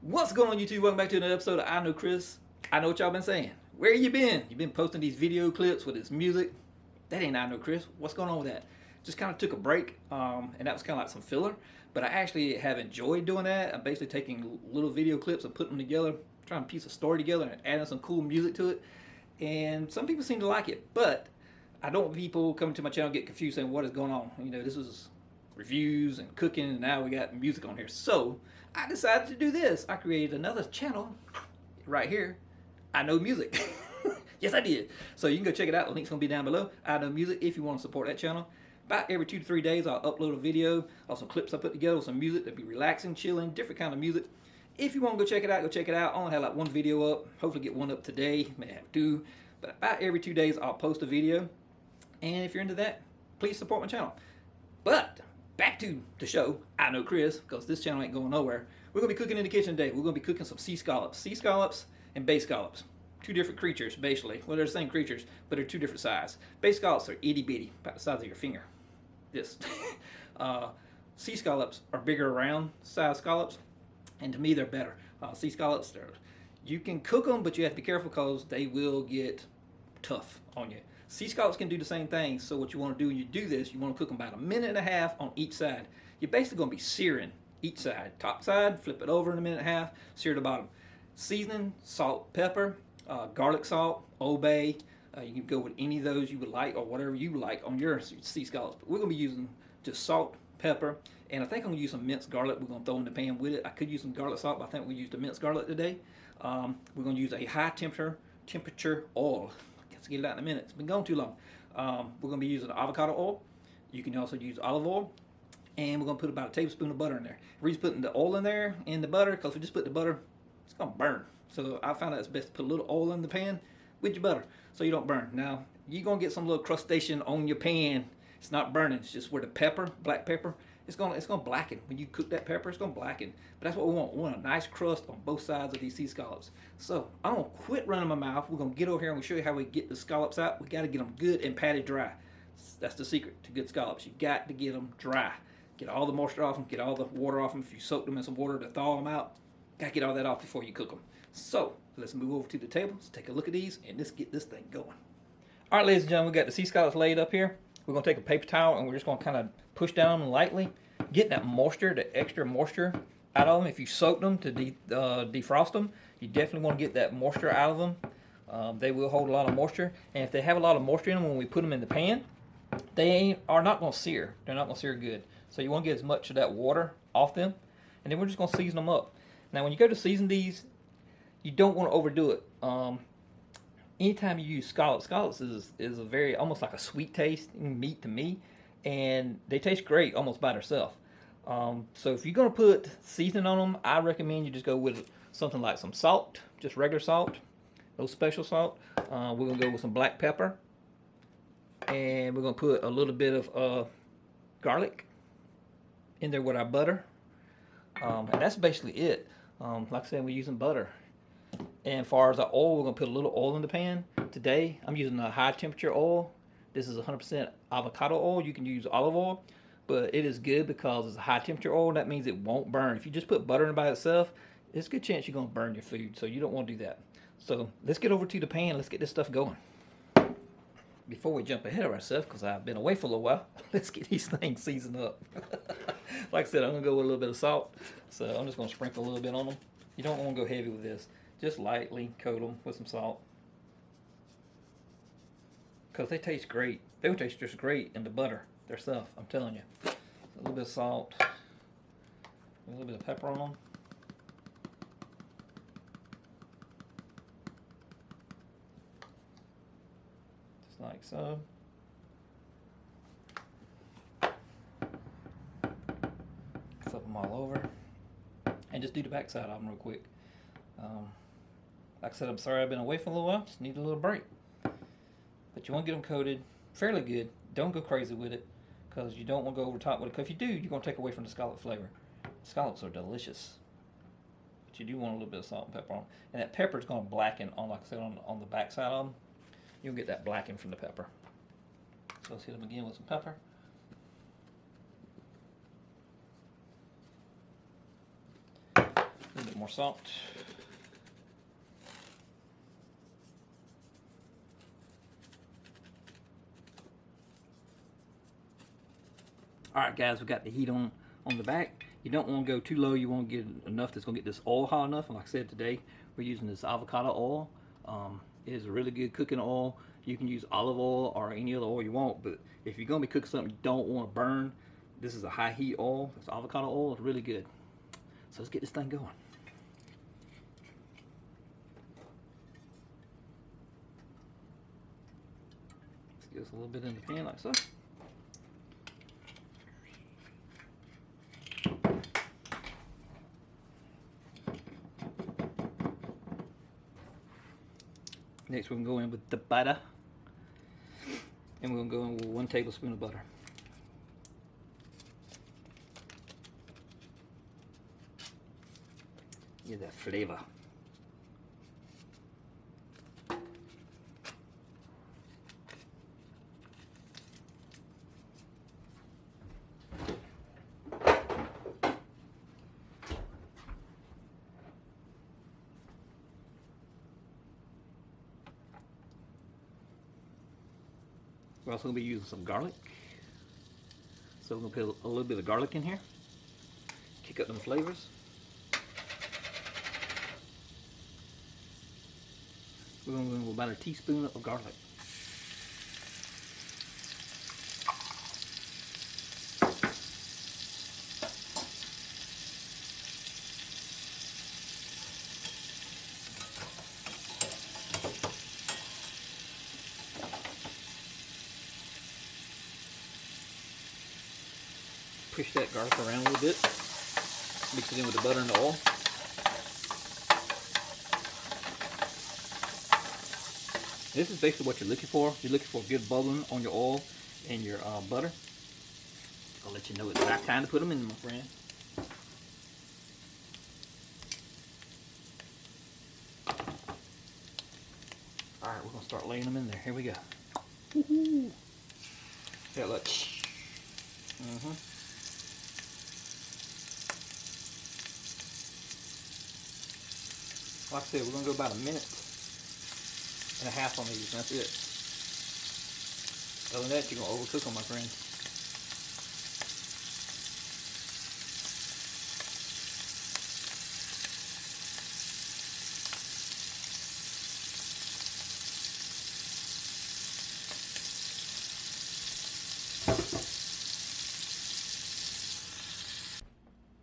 What's going on, YouTube? Welcome back to another episode of I Know Chris. I know what y'all been saying. Where you been? You been posting these video clips with this music. That ain't I Know Chris. What's going on with that? Just kind of took a break, and that was kind of like some filler. But I actually have enjoyed doing that. I'm basically taking little video clips and putting them together, trying to piece a story together and adding some cool music to it. And some people seem to like it, but I don't want people coming to my channel get confused saying what is going on. You know, this is reviews and cooking, and now we got music on here. So I decided to do this. I created another channel right here, I Know Music. Yes, I did. So you can go check it out. The link's gonna be down below. I Know Music if you want to support that channel. About every 2 to 3 days, I'll upload a video of some clips I put together with some music that'll be relaxing, chilling, different kind of music. If you want to go check it out, go check it out. I only have like one video up. Hopefully get one up today. May have 2. But about every 2 days, I'll post a video. And if you're into that, please support my channel. But back to the show, I Know Chris, because this channel ain't going nowhere. We're going to be cooking in the kitchen today. We're going to be cooking some sea scallops. Sea scallops and bay scallops. 2 different creatures, basically. Well, they're the same creatures, but they're 2 different sizes. Bay scallops are itty bitty, about the size of your finger. This. Sea scallops are bigger round size scallops, and to me they're better. Sea scallops, you can cook them, but you have to be careful because they will get tough on you. Sea scallops can do the same thing, so what you want to do when you do this, you want to cook them about 1.5 minutes on each side. You're basically going to be searing each side. Top side, flip it over in 1.5 minutes, sear the bottom. Seasoning, salt, pepper, garlic salt, Old Bay. You can go with any of those you would like, or whatever you like on your sea scallops. But we're going to be using just salt, pepper, and I think I'm going to use some minced garlic we're going to throw in the pan with it. I could use some garlic salt, but I think we'll use the minced garlic today. We're going to use a high temperature oil. Let's get it out in a minute. It's been going too long. We're going to be using avocado oil. You can also use olive oil. And we're going to put about a tablespoon of butter in there. The reason putting the oil in there and the butter, because if we just put the butter, it's going to burn. So I found out it's best to put a little oil in the pan with your butter so you don't burn. Now, you're going to get some little crustation on your pan. It's not burning. It's just where the pepper, black pepper, it's going to blacken. When you cook that pepper, it's going to blacken. But that's what we want. We want a nice crust on both sides of these sea scallops. So I'm going to quit running my mouth. We're going to get over here and we'll show you how we get the scallops out. We got to get them good and patted dry. That's the secret to good scallops. You got to get them dry. Get all the moisture off them. Get all the water off them. If you soak them in some water to thaw them out, got to get all that off before you cook them. So let's move over to the table. Let's take a look at these and let's get this thing going. All right, ladies and gentlemen, we got the sea scallops laid up here. We're going to take a paper towel and we're just going to kind of push down them lightly. Get that moisture, the extra moisture out of them. If you soak them to defrost them, you definitely want to get that moisture out of them. They will hold a lot of moisture. And if they have a lot of moisture in them when we put them in the pan, they are not going to sear. They're not going to sear good. So you want to get as much of that water off them. And then we're just going to season them up. Now when you go to season these, you don't want to overdo it. Anytime you use scallops is a very, almost like a sweet taste meat to me. And they taste great almost by themselves. So if you're going to put seasoning on them, I recommend you just go with something like some salt, just regular salt, no special salt. We're going to go with some black pepper. And we're going to put a little bit of garlic in there with our butter. And that's basically it. Like I said, we're using butter. And as far as our oil, we're going to put a little oil in the pan. Today, I'm using a high temperature oil. This is 100% avocado oil. You can use olive oil, but it is good because it's a high temperature oil. That means it won't burn. If you just put butter in by itself, there's a good chance you're going to burn your food, so you don't want to do that. So let's get over to the pan. Let's get this stuff going. Before we jump ahead of ourselves, because I've been away for a little while, let's get these things seasoned up. Like I said, I'm going to go with a little bit of salt, so I'm just going to sprinkle a little bit on them. You don't want to go heavy with this. Just lightly coat them with some salt. Because they taste great. They will taste just great in the butter themselves, I'm telling you. A little bit of salt. A little bit of pepper on them. Just like so. Flip them all over. And just do the back side of them real quick. Like I said, I'm sorry I've been away for a little while. Just need a little break. But you want to get them coated fairly good. Don't go crazy with it because you don't want to go over top with it. Because if you do, you're going to take away from the scallop flavor. Scallops are delicious. But you do want a little bit of salt and pepper on them. And that pepper is going to blacken on, like I said, on the back side of them. You'll get that blacking from the pepper. So let's hit them again with some pepper. A little bit more salt. Alright guys, we got the heat on the back. You don't want to go too low. You want to get enough that's going to get this oil hot enough. And like I said, today we're using this avocado oil. It is a really good cooking oil. You can use olive oil or any other oil you want, but if you're going to be cooking something you don't want to burn, this is a high heat oil. It's avocado oil. It's really good. So let's get this thing going. Let's give us a little bit in the pan like so. Next we're going to go in with the butter, and we're going to go in with 1 tablespoon of butter. Get that flavor. We're also going to be using some garlic. So we're going to put a little bit of garlic in here. Kick up them flavors. We're going to go with about a teaspoon of garlic. Push that garlic around a little bit. Mix it in with the butter and the oil. This is basically what you're looking for. You're looking for good bubbling on your oil and your butter. I'll let you know it's the right time to put them in, my friend. Alright, we're going to start laying them in there. Here we go. Woohoo! Yeah, look. Like I said, we're going to go about 1.5 minutes on these, and that's it. Other than that, you're going to overcook them, my friend.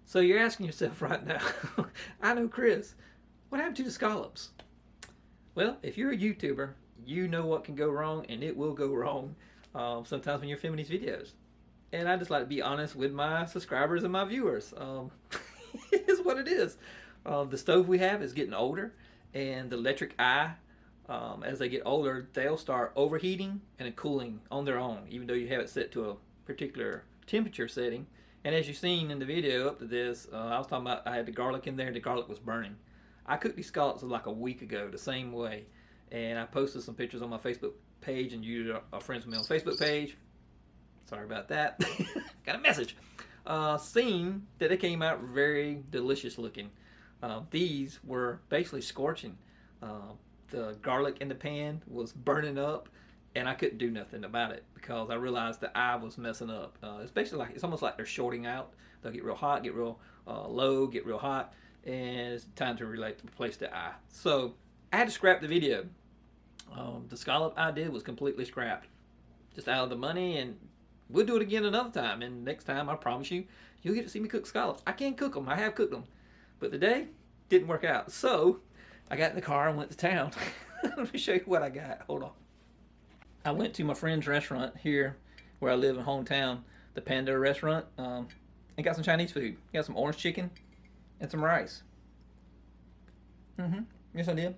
So you're asking yourself right now, I know Chris, what happened to the scallops? Well, if you're a YouTuber, you know what can go wrong, and it will go wrong sometimes when you're filming these videos. And I just like to be honest with my subscribers and my viewers. It is what it is. The stove we have is getting older, and the electric eye, as they get older, they'll start overheating and cooling on their own, even though you have it set to a particular temperature setting. And as you've seen in the video up to this, I was talking about I had the garlic in there, and the garlic was burning. I cooked these scallops like a week ago the same way, and I posted some pictures on my Facebook page, and you are friends with me on Facebook page. Sorry about that. Got a message. Seen that they came out very delicious looking. These were basically scorching. The garlic in the pan was burning up, and I couldn't do nothing about it because I realized the eye was messing up. It's basically like, it's almost like they're shorting out. They'll get real hot, get real low, get real hot, and it's time to replace the eye. So I had to scrap the video. The scallop I did was completely scrapped, just out of the money, and we'll do it again another time. And next time, I promise you, you'll get to see me cook scallops. I can cook them. I have cooked them, but today didn't work out. So I got in the car and went to town. Let me show you what I got. Hold on. I went to my friend's restaurant here where I live in hometown, the Panda restaurant, and got some Chinese food. Got some orange chicken and some rice. Yes, I did.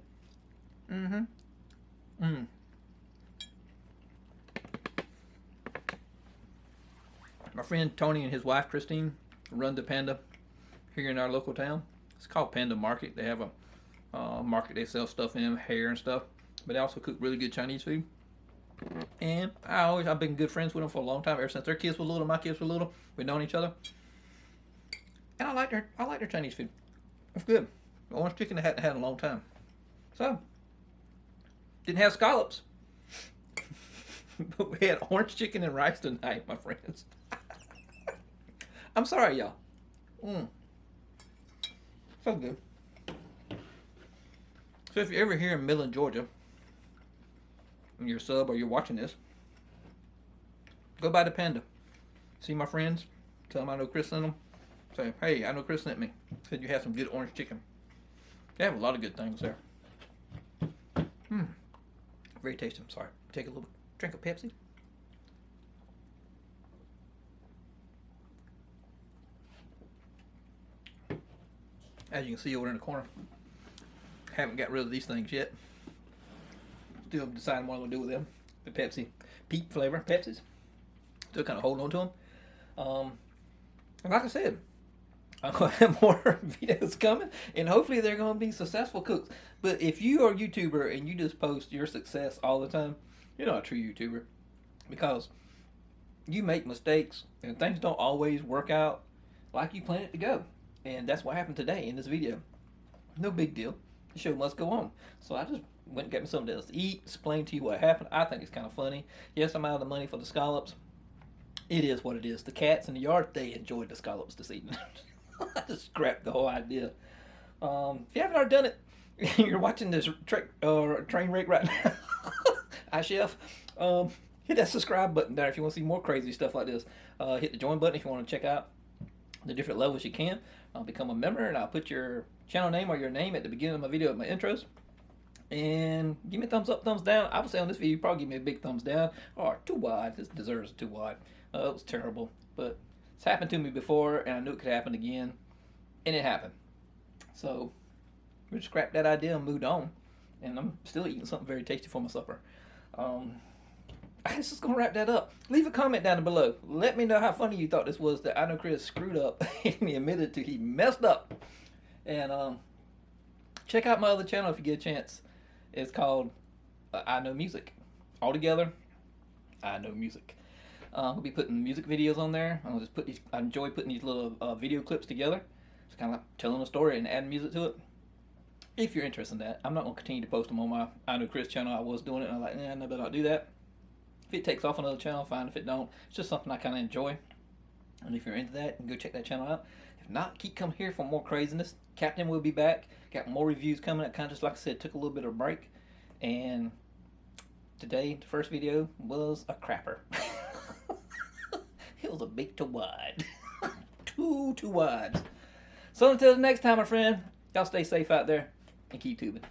My friend Tony and his wife Christine run the Panda here in our local town. It's called Panda Market. They have a market they sell stuff in, hair and stuff, but they also cook really good Chinese food. And I've been good friends with them for a long time, ever since their kids were little, my kids were little. We've known each other, and I like their Chinese food. It's good. The orange chicken I hadn't had in a long time. So, didn't have scallops. But we had orange chicken and rice tonight, my friends. I'm sorry, y'all. So good. So if you're ever here in Midland, Georgia, and you're a sub or you're watching this, go by the Panda. See my friends. Tell them I know Chris sent them. Say, hey, I know Chris sent me. Said you have some good orange chicken. They have a lot of good things there. Very tasty. I'm sorry. Take a little drink of Pepsi. As you can see over in the corner, haven't got rid of these things yet. Still deciding what I'm going to do with them. The Pepsi Peep flavor Pepsis. Still kind of holding on to them. And like I said, I'm going to have more videos coming, and hopefully they're going to be successful cooks. But if you are a YouTuber and you just post your success all the time, you're not a true YouTuber, because you make mistakes and things don't always work out like you plan it to go. And that's what happened today in this video. No big deal. The show must go on. So I just went and got me something else to eat, explain to you what happened. I think it's kind of funny. Yes, I'm out of the money for the scallops. It is what it is. The cats in the yard, they enjoyed the scallops this evening. I just scrapped the whole idea. If you haven't already done it, you're watching this train wreck right now. Hi, Chef. Hit that subscribe button there if you want to see more crazy stuff like this. Hit the join button if you want to check out the different levels you can. Become a member, and I'll put your channel name or your name at the beginning of my video, at my intros. And give me a thumbs up, thumbs down. I would say on this video, probably give me a big thumbs down. Or too wide. This deserves too wide. It was terrible. But it's happened to me before, and I knew it could happen again. And it happened. So we just scrapped that idea and moved on. And I'm still eating something very tasty for my supper. I was just going to wrap that up. Leave a comment down below. Let me know how funny you thought this was, that I know Chris screwed up and he admitted to he messed up. And check out my other channel if you get a chance. It's called I Know Music. All together, I Know Music. I'll be putting music videos on there. I'll just put these. I enjoy putting these little video clips together. It's kind of like telling a story and adding music to it. If you're interested in that, I'm not going to continue to post them on my I Know Chris channel. I was doing it, and I'm like, no, better not do that. If it takes off another channel, fine. If it don't, it's just something I kind of enjoy. And if you're into that, you can go check that channel out. If not, keep coming here for more craziness. Captain will be back. Got more reviews coming up. Kind of just like I said, took a little bit of a break. And today, the first video was a crapper. It was a bit too wide. too wide. So until the next time, my friend, y'all stay safe out there and keep tubing.